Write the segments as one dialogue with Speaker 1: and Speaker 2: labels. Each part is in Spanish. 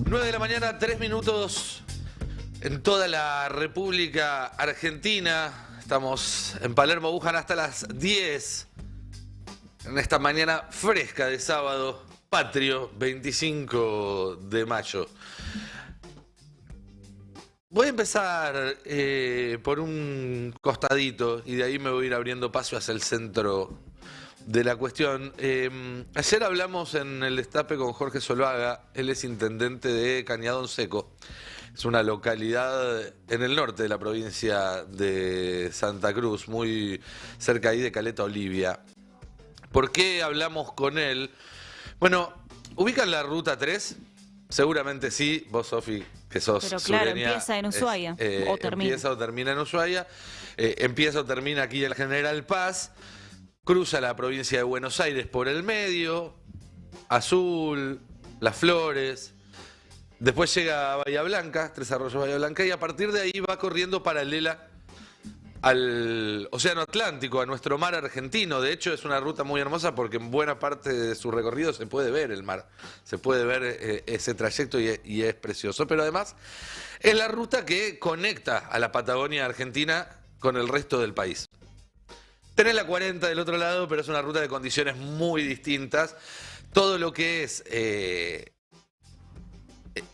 Speaker 1: 9 de la mañana, 3 minutos en toda la República Argentina. Estamos en Palermo, Wuhan hasta las 10. En esta mañana fresca de sábado, patrio, 25 de mayo. Voy a empezar por un costadito y de ahí me voy a ir abriendo paso hacia el centro de la cuestión. Ayer hablamos en el Destape con Jorge Zuluaga. Él es intendente de Cañadón Seco. Es una localidad en el norte de la provincia de Santa Cruz, muy cerca ahí de Caleta Olivia. ¿Por qué hablamos con él? Bueno, ¿ubican la Ruta 3? Seguramente sí. Vos, Sofi, que sos
Speaker 2: Pero claro,
Speaker 1: sureña,
Speaker 2: empieza en Ushuaia o termina.
Speaker 1: Empieza o termina en Ushuaia. Empieza o termina aquí en General Paz. Cruza la provincia de Buenos Aires por el medio, Azul, Las Flores, después llega a Bahía Blanca, Tres Arroyos, Bahía Blanca, y a partir de ahí va corriendo paralela al Océano Atlántico, a nuestro mar argentino. De hecho, es una ruta muy hermosa porque en buena parte de su recorrido se puede ver el mar, se puede ver ese trayecto y es precioso. Pero además es la ruta que conecta a la Patagonia Argentina con el resto del país. Tenés la 40 del otro lado, pero es una ruta de condiciones muy distintas. Todo lo que es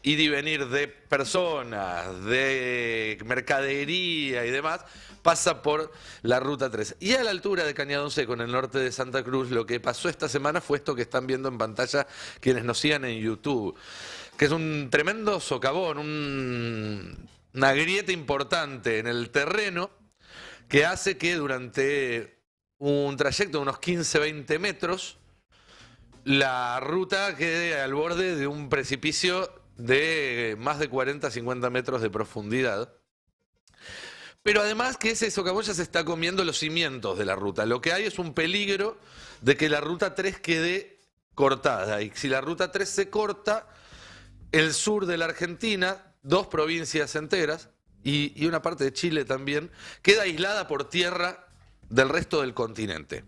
Speaker 1: ir y venir de personas, de mercadería y demás, pasa por la Ruta 3. Y a la altura de Cañadón Seco, en el norte de Santa Cruz, lo que pasó esta semana fue esto que están viendo en pantalla quienes nos sigan en YouTube, que es un tremendo socavón, una grieta importante en el terreno, que hace que durante un trayecto de unos 15-20 metros la ruta quede al borde de un precipicio de más de 40-50 metros de profundidad. Pero además que ese socavón ya se está comiendo los cimientos de la ruta. Lo que hay es un peligro de que la Ruta 3 quede cortada. Y si la Ruta 3 se corta, el sur de la Argentina, 2 provincias enteras, y una parte de Chile también, queda aislada por tierra del resto del continente.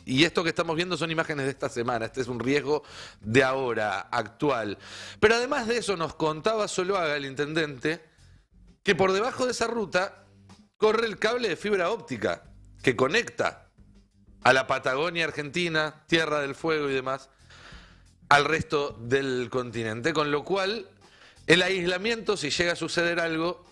Speaker 1: Y esto que estamos viendo son imágenes de esta semana. Este es un riesgo de ahora, actual. Pero además de eso nos contaba Zuluaga, el intendente, que por debajo de esa ruta corre el cable de fibra óptica que conecta a la Patagonia Argentina, Tierra del Fuego y demás, al resto del continente. Con lo cual, el aislamiento, si llega a suceder algo,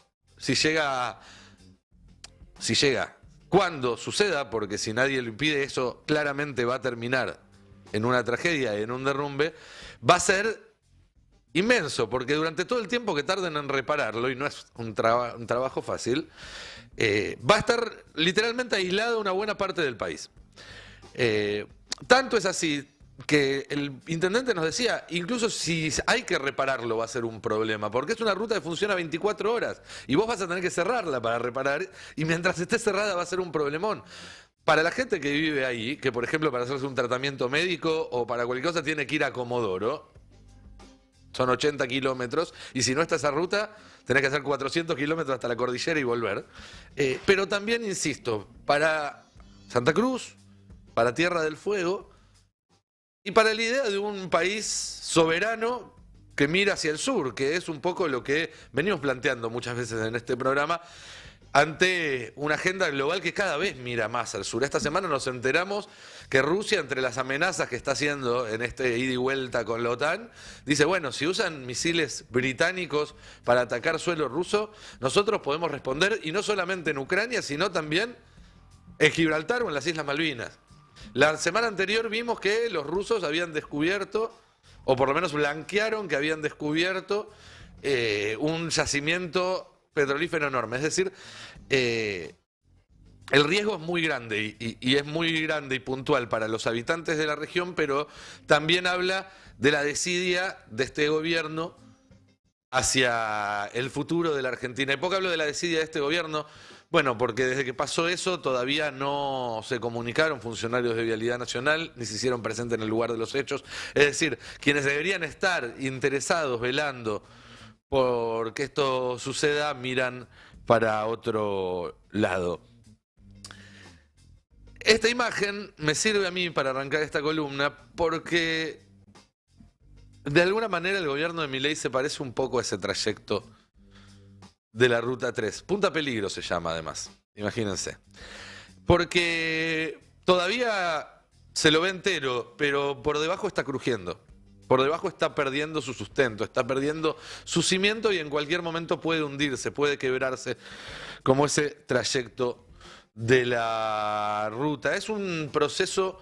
Speaker 1: cuando suceda, porque si nadie lo impide, eso claramente va a terminar en una tragedia, en un derrumbe, va a ser inmenso, porque durante todo el tiempo que tarden en repararlo, y no es un trabajo fácil, va a estar literalmente aislada una buena parte del país. Tanto es así que el intendente nos decía, incluso si hay que repararlo va a ser un problema, porque es una ruta que funciona 24 horas y vos vas a tener que cerrarla para reparar, y mientras esté cerrada va a ser un problemón. Para la gente que vive ahí, que por ejemplo para hacerse un tratamiento médico o para cualquier cosa tiene que ir a Comodoro, son 80 kilómetros, y si no está esa ruta, tenés que hacer 400 kilómetros hasta la cordillera y volver. Pero también, insisto, para Santa Cruz, para Tierra del Fuego, y para la idea de un país soberano que mira hacia el sur, que es un poco lo que venimos planteando muchas veces en este programa, ante una agenda global que cada vez mira más al sur. Esta semana nos enteramos que Rusia, entre las amenazas que está haciendo en este ida y vuelta con la OTAN, dice, bueno, si usan misiles británicos para atacar suelo ruso, nosotros podemos responder, y no solamente en Ucrania, sino también en Gibraltar o en las Islas Malvinas. La semana anterior vimos que los rusos habían descubierto, o por lo menos blanquearon que habían descubierto un yacimiento petrolífero enorme. Es decir, el riesgo es muy grande y es muy grande y puntual para los habitantes de la región, pero también habla de la desidia de este gobierno hacia el futuro de la Argentina. ¿Y por qué hablo de la desidia de este gobierno? Bueno, porque desde que pasó eso todavía no se comunicaron funcionarios de Vialidad Nacional, ni se hicieron presentes en el lugar de los hechos. Es decir, quienes deberían estar interesados, velando por que esto suceda, miran para otro lado. Esta imagen me sirve a mí para arrancar esta columna porque de alguna manera el gobierno de Milei se parece un poco a ese trayecto de la Ruta 3. Punta Peligro se llama además, imagínense. Porque todavía se lo ve entero, pero por debajo está crujiendo. Por debajo está perdiendo su sustento, está perdiendo su cimiento y en cualquier momento puede hundirse, puede quebrarse, como ese trayecto de la ruta. Es un proceso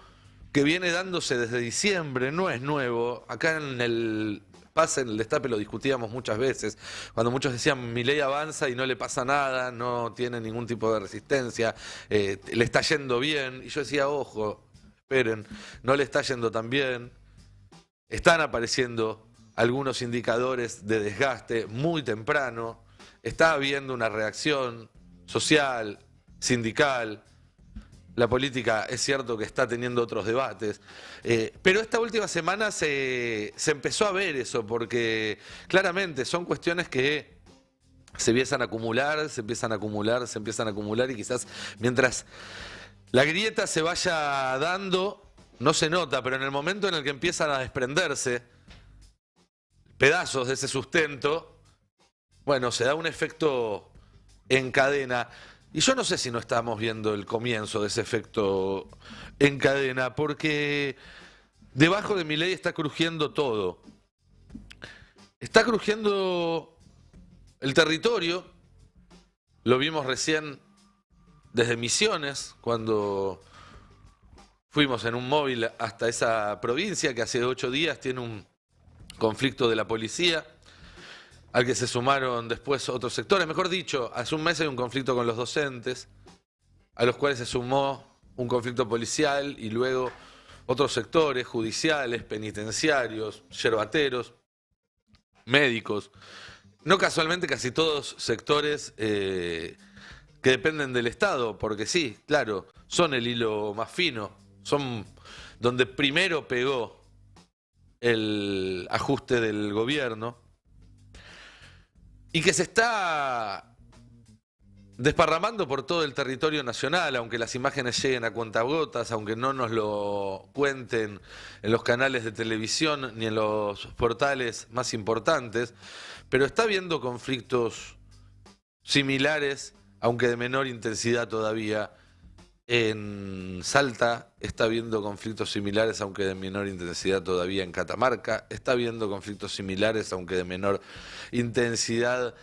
Speaker 1: que viene dándose desde diciembre, no es nuevo. Acá en el Pase, en el Destape, lo discutíamos muchas veces, cuando muchos decían Milei avanza y no le pasa nada, no tiene ningún tipo de resistencia, le está yendo bien. Y yo decía, ojo, esperen, no le está yendo tan bien. Están apareciendo algunos indicadores de desgaste muy temprano, está habiendo una reacción social, sindical. La política es cierto que está teniendo otros debates, pero esta última semana se empezó a ver eso, porque claramente son cuestiones que se empiezan a acumular, se empiezan a acumular, se empiezan a acumular y quizás mientras la grieta se vaya dando, no se nota, pero en el momento en el que empiezan a desprenderse pedazos de ese sustento, bueno, se da un efecto en cadena. Y yo no sé si no estamos viendo el comienzo de ese efecto en cadena, porque debajo de Milei está crujiendo todo. Está crujiendo el territorio, lo vimos recién desde Misiones, cuando fuimos en un móvil hasta esa provincia que hace 8 días tiene un conflicto de la policía, al que se sumaron después otros sectores. Mejor dicho, hace un mes hay un conflicto con los docentes, a los cuales se sumó un conflicto policial y luego otros sectores judiciales, penitenciarios, yerbateros, médicos. No casualmente casi todos sectores que dependen del Estado, porque sí, claro, son el hilo más fino, son donde primero pegó el ajuste del gobierno. Y que se está desparramando por todo el territorio nacional, aunque las imágenes lleguen a cuentagotas, aunque no nos lo cuenten en los canales de televisión ni en los portales más importantes, pero está habiendo conflictos similares, aunque de menor intensidad todavía. En Salta está habiendo conflictos similares, aunque de menor intensidad todavía en Catamarca. Está habiendo conflictos similares, aunque de menor intensidad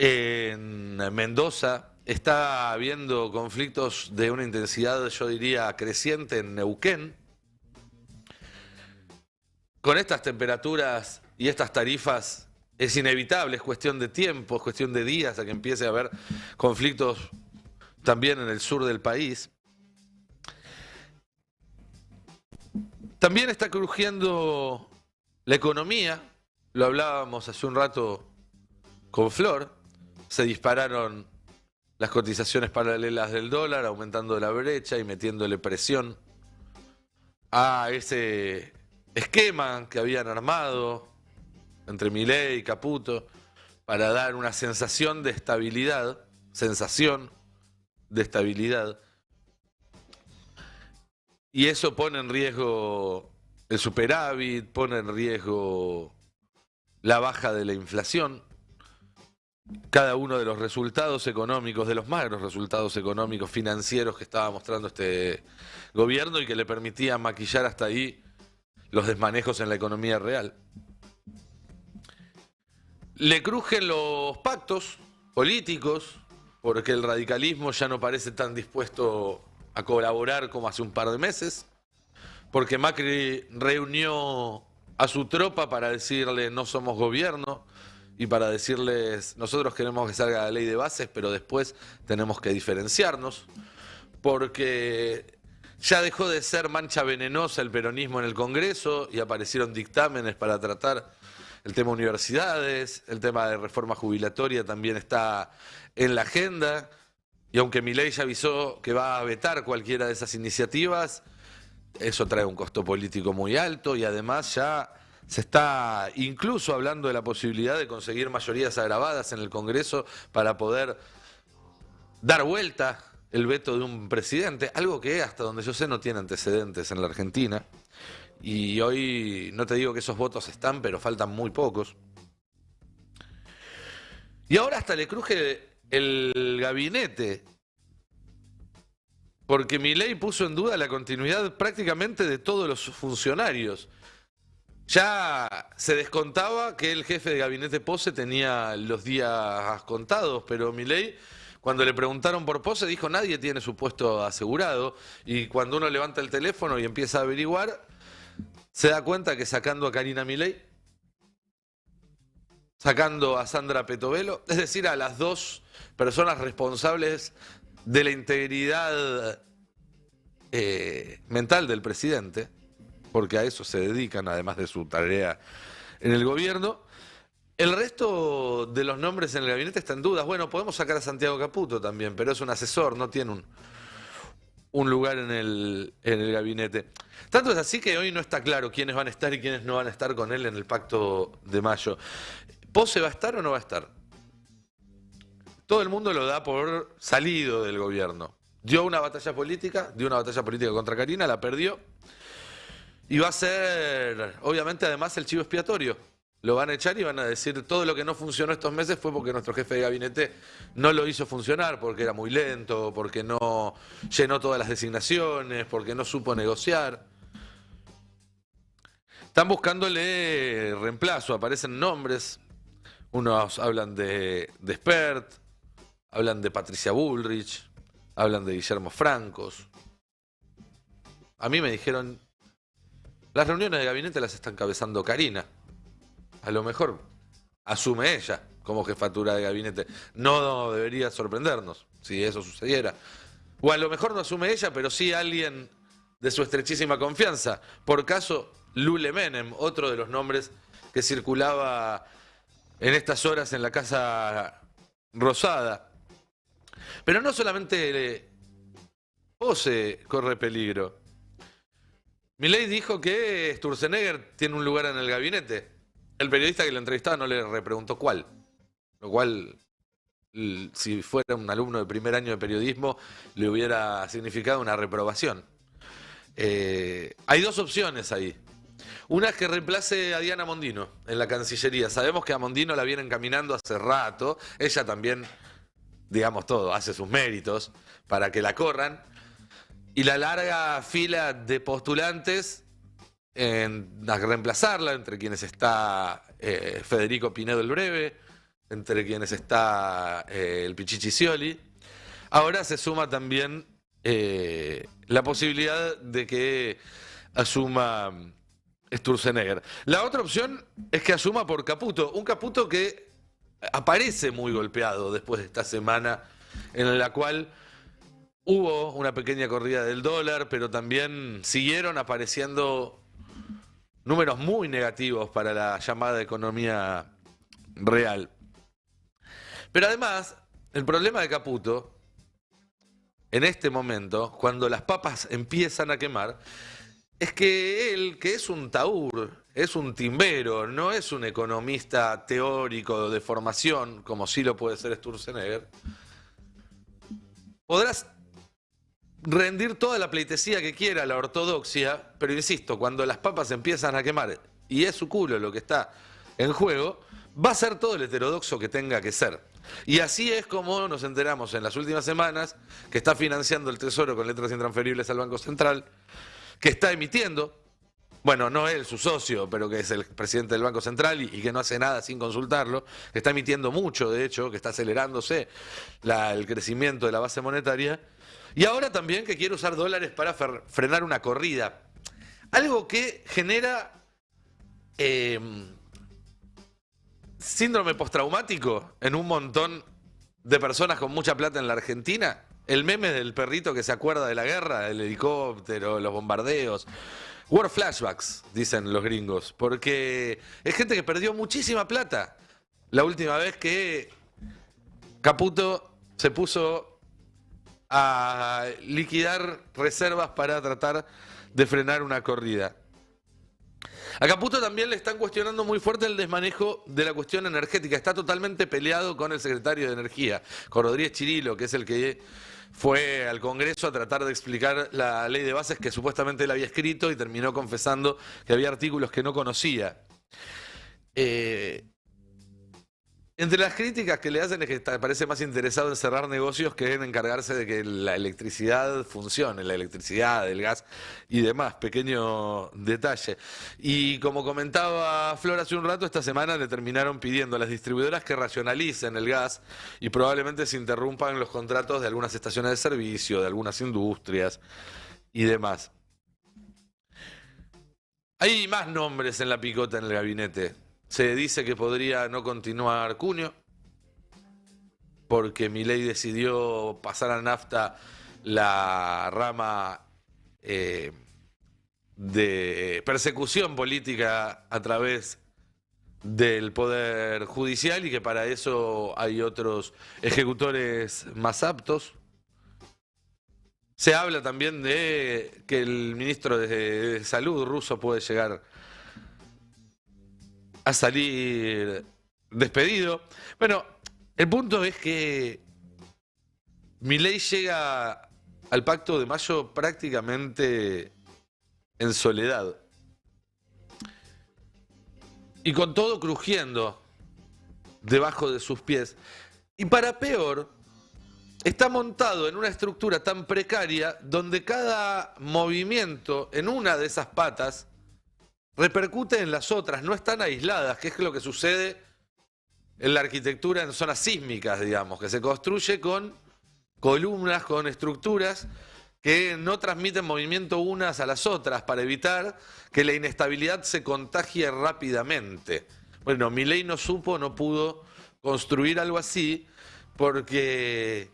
Speaker 1: en Mendoza. Está habiendo conflictos de una intensidad, yo diría, creciente en Neuquén. Con estas temperaturas y estas tarifas es inevitable, es cuestión de tiempo, es cuestión de días a que empiece a haber conflictos también en el sur del país. También está crujiendo la economía, lo hablábamos hace un rato con Flor, se dispararon las cotizaciones paralelas del dólar, aumentando la brecha y metiéndole presión a ese esquema que habían armado entre Milei y Caputo para dar una sensación de estabilidad, y eso pone en riesgo el superávit, pone en riesgo la baja de la inflación. Cada uno de los resultados económicos, de los magros resultados económicos financieros que estaba mostrando este gobierno y que le permitía maquillar hasta ahí los desmanejos en la economía real. Le crujen los pactos políticos, porque el radicalismo ya no parece tan dispuesto a colaborar como hace un par de meses, porque Macri reunió a su tropa para decirle no somos gobierno y para decirles nosotros queremos que salga la ley de bases, pero después tenemos que diferenciarnos, porque ya dejó de ser mancha venenosa el peronismo en el Congreso y aparecieron dictámenes para tratar el tema universidades, el tema de reforma jubilatoria también está en la agenda. Y aunque Milei ya avisó que va a vetar cualquiera de esas iniciativas, eso trae un costo político muy alto y además ya se está incluso hablando de la posibilidad de conseguir mayorías agravadas en el Congreso para poder dar vuelta el veto de un presidente, algo que hasta donde yo sé no tiene antecedentes en la Argentina. Y hoy no te digo que esos votos están, pero faltan muy pocos. Y ahora hasta le cruje el gabinete, porque Milei puso en duda la continuidad prácticamente de todos los funcionarios. Ya se descontaba que el jefe de gabinete Pose tenía los días contados, pero Milei, cuando le preguntaron por Pose, dijo nadie tiene su puesto asegurado. Y cuando uno levanta el teléfono y empieza a averiguar, se da cuenta que sacando a Karina Milei, sacando a Sandra Petovelo, es decir, a las dos personas responsables de la integridad mental del presidente, porque a eso se dedican, además de su tarea en el gobierno. El resto de los nombres en el gabinete están en dudas. Bueno, podemos sacar a Santiago Caputo también, pero es un asesor, no tiene un lugar en el gabinete. Tanto es así que hoy no está claro quiénes van a estar y quiénes no van a estar con él en el pacto de mayo. ¿Pose va a estar o no va a estar? Todo el mundo lo da por salido del gobierno. Dio una batalla política contra Karina, la perdió. Y va a ser, obviamente, además, el chivo expiatorio. Lo van a echar y van a decir todo lo que no funcionó estos meses fue porque nuestro jefe de gabinete no lo hizo funcionar, porque era muy lento, porque no llenó todas las designaciones, porque no supo negociar. Están buscándole reemplazo, aparecen nombres. Unos hablan de Spert, hablan de Patricia Bullrich, hablan de Guillermo Francos. A mí me dijeron, las reuniones de gabinete las está encabezando Karina. A lo mejor asume ella como jefatura de gabinete. No debería sorprendernos si eso sucediera. O a lo mejor no asume ella, pero sí alguien de su estrechísima confianza. Por caso, Lule Menem, otro de los nombres que circulaba en estas horas en la Casa Rosada. Pero no solamente Pose corre peligro. Milei dijo que Sturzenegger tiene un lugar en el gabinete. El periodista que lo entrevistaba no le repreguntó cuál. Lo cual, si fuera un alumno de primer año de periodismo, le hubiera significado una reprobación. Hay dos opciones ahí. Una es que reemplace a Diana Mondino en la Cancillería. Sabemos que a Mondino la vienen caminando hace rato. Ella también, digamos todo, hace sus méritos para que la corran. Y la larga fila de postulantes a reemplazarla, entre quienes está Federico Pinedo el Breve, entre quienes está el Pichichi Scioli. Ahora se suma también la posibilidad de que asuma Sturzenegger. La otra opción es que asuma por Caputo, un Caputo que aparece muy golpeado después de esta semana en la cual hubo una pequeña corrida del dólar, pero también siguieron apareciendo números muy negativos para la llamada economía real. Pero además, el problema de Caputo, en este momento, cuando las papas empiezan a quemar, es que él, que es un taur, es un timbero, no es un economista teórico de formación, como sí lo puede ser Sturzenegger, podrás rendir toda la pleitesía que quiera a la ortodoxia, pero insisto, cuando las papas empiezan a quemar y es su culo lo que está en juego, va a ser todo el heterodoxo que tenga que ser. Y así es como nos enteramos en las últimas semanas que está financiando el Tesoro con letras intransferibles al Banco Central, que está emitiendo, bueno, no él, su socio, pero que es el presidente del Banco Central y que no hace nada sin consultarlo, que está emitiendo mucho, de hecho, que está acelerándose el crecimiento de la base monetaria. Y ahora también que quiere usar dólares para frenar una corrida. Algo que genera síndrome postraumático en un montón de personas con mucha plata en la Argentina. El meme del perrito que se acuerda de la guerra, el helicóptero, los bombardeos. War flashbacks, dicen los gringos. Porque es gente que perdió muchísima plata. La última vez que Caputo se puso a liquidar reservas para tratar de frenar una corrida. A Caputo también le están cuestionando muy fuerte el desmanejo de la cuestión energética. Está totalmente peleado con el secretario de Energía, con Rodríguez Chirilo, que es el que fue al Congreso a tratar de explicar la ley de bases que supuestamente él había escrito y terminó confesando que había artículos que no conocía. Entre las críticas que le hacen es que parece más interesado en cerrar negocios que en encargarse de que la electricidad funcione, la electricidad, el gas y demás, pequeño detalle. Y como comentaba Flor hace un rato, esta semana le terminaron pidiendo a las distribuidoras que racionalicen el gas y probablemente se interrumpan los contratos de algunas estaciones de servicio, de algunas industrias y demás. Hay más nombres en la picota en el gabinete. Se dice que podría no continuar Cunio, porque Milei decidió pasar a nafta la rama de persecución política a través del Poder Judicial y que para eso hay otros ejecutores más aptos. Se habla también de que el ministro de Salud ruso puede llegar a salir despedido. Bueno, el punto es que Milei llega al Pacto de Mayo prácticamente en soledad. Y con todo crujiendo debajo de sus pies. Y para peor, está montado en una estructura tan precaria donde cada movimiento en una de esas patas repercute en las otras, no están aisladas, que es lo que sucede en la arquitectura en zonas sísmicas, digamos, que se construye con columnas, con estructuras que no transmiten movimiento unas a las otras para evitar que la inestabilidad se contagie rápidamente. Bueno, Milei no pudo construir algo así porque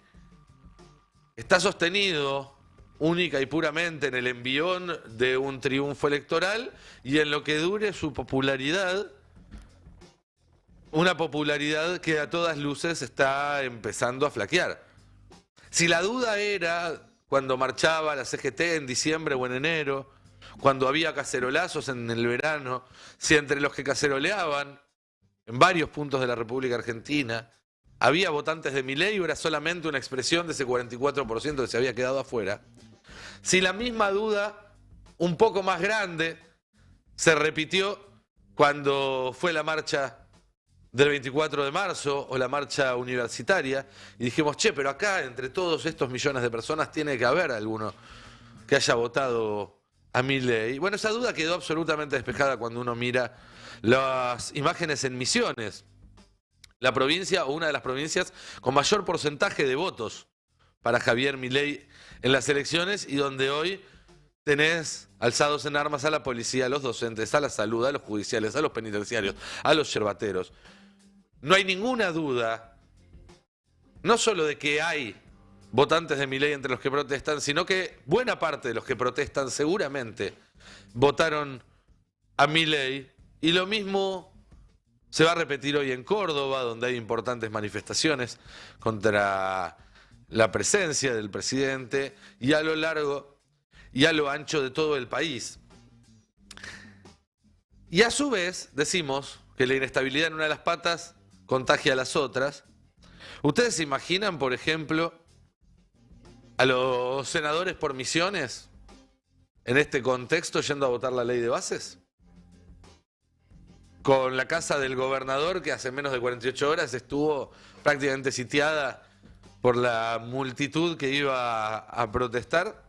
Speaker 1: está sostenido única y puramente en el envión de un triunfo electoral y en lo que dure su popularidad, una popularidad que a todas luces está empezando a flaquear. Si la duda era cuando marchaba la CGT en diciembre o en enero, cuando había cacerolazos en el verano, si entre los que caceroleaban en varios puntos de la República Argentina había votantes de Milei o era solamente una expresión de ese 44% que se había quedado afuera. Si la misma duda, un poco más grande, se repitió cuando fue la marcha del 24 de marzo o la marcha universitaria y dijimos, che, pero acá entre todos estos millones de personas tiene que haber alguno que haya votado a Milei. Bueno, esa duda quedó absolutamente despejada cuando uno mira las imágenes en Misiones, la provincia o una de las provincias con mayor porcentaje de votos para Javier Milei en las elecciones y donde hoy tenés alzados en armas a la policía, a los docentes, a la salud, a los judiciales, a los penitenciarios, a los yerbateros. No hay ninguna duda, no solo de que hay votantes de Milei entre los que protestan, sino que buena parte de los que protestan seguramente votaron a Milei y lo mismo se va a repetir hoy en Córdoba, donde hay importantes manifestaciones contra la presencia del presidente y a lo largo y a lo ancho de todo el país. Y a su vez decimos que la inestabilidad en una de las patas contagia a las otras. ¿Ustedes se imaginan, por ejemplo, a los senadores por Misiones en este contexto yendo a votar la ley de bases? Con la casa del gobernador que hace menos de 48 horas estuvo prácticamente sitiada por la multitud que iba a protestar.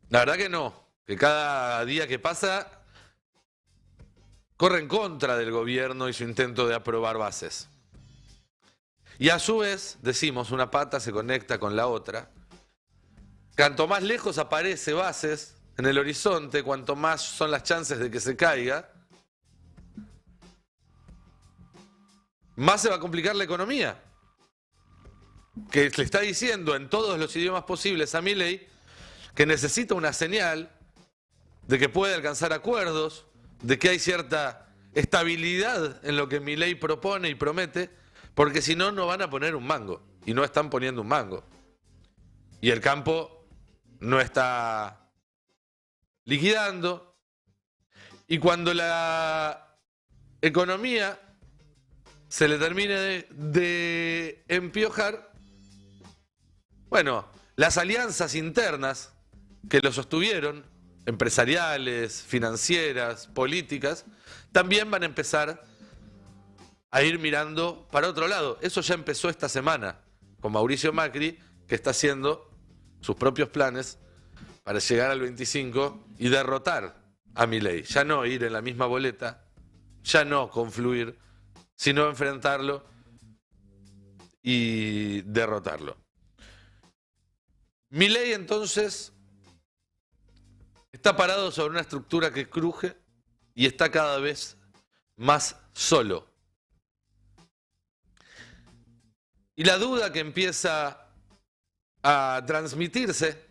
Speaker 1: La verdad que no, que cada día que pasa corre en contra del gobierno y su intento de aprobar bases. Y a su vez, decimos, una pata se conecta con la otra. Cuanto más lejos aparece bases en el horizonte, cuanto más son las chances de que se caiga, más se va a complicar la economía. Que le está diciendo en todos los idiomas posibles a Milei que necesita una señal de que puede alcanzar acuerdos, de que hay cierta estabilidad en lo que Milei propone y promete, porque si no, no van a poner un mango. Y no están poniendo un mango. Y el campo no está liquidando. Y cuando la economía se le termine de empiojar, Bueno, las alianzas internas que lo sostuvieron, empresariales, financieras, políticas, también van a empezar a ir mirando para otro lado. Eso ya empezó esta semana con Mauricio Macri, que está haciendo sus propios planes para llegar al 25 y derrotar a Milei. Ya no ir en la misma boleta, ya no confluir, sino enfrentarlo y derrotarlo. Milei entonces está parado sobre una estructura que cruje y está cada vez más solo. Y la duda que empieza a transmitirse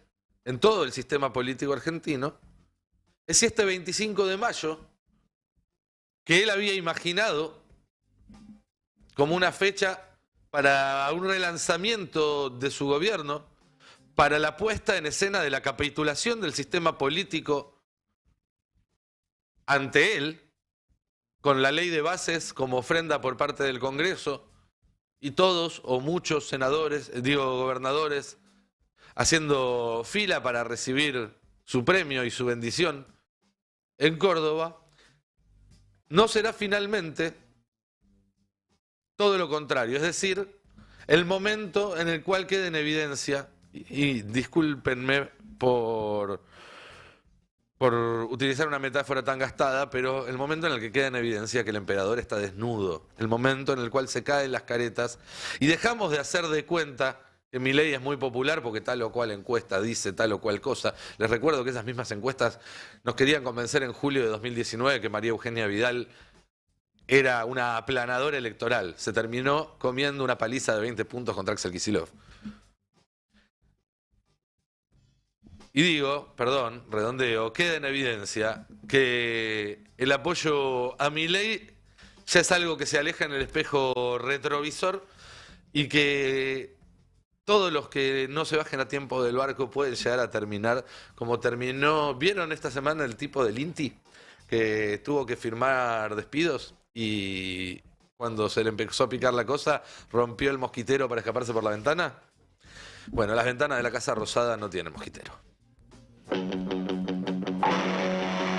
Speaker 1: en todo el sistema político argentino es si este 25 de mayo, que él había imaginado como una fecha para un relanzamiento de su gobierno, para la puesta en escena de la capitulación del sistema político ante él, con la ley de bases como ofrenda por parte del Congreso, y todos o muchos gobernadores, haciendo fila para recibir su premio y su bendición en Córdoba, no será finalmente todo lo contrario, es decir, el momento en el cual quede en evidencia, y discúlpenme por utilizar una metáfora tan gastada, pero el momento en el que queda en evidencia que el emperador está desnudo, el momento en el cual se caen las caretas y dejamos de hacer de cuenta que Milei es muy popular porque tal o cual encuesta dice tal o cual cosa. Les recuerdo que esas mismas encuestas nos querían convencer en julio de 2019 que María Eugenia Vidal era una aplanadora electoral. Se terminó comiendo una paliza de 20 puntos contra Axel Kicillof. Y digo, perdón, redondeo, queda en evidencia que el apoyo a Milei ya es algo que se aleja en el espejo retrovisor y que todos los que no se bajen a tiempo del barco pueden llegar a terminar como terminó. ¿Vieron esta semana el tipo del INTI que tuvo que firmar despidos y cuando se le empezó a picar la cosa rompió el mosquitero para escaparse por la ventana? Bueno, las ventanas de la Casa Rosada no tienen mosquitero.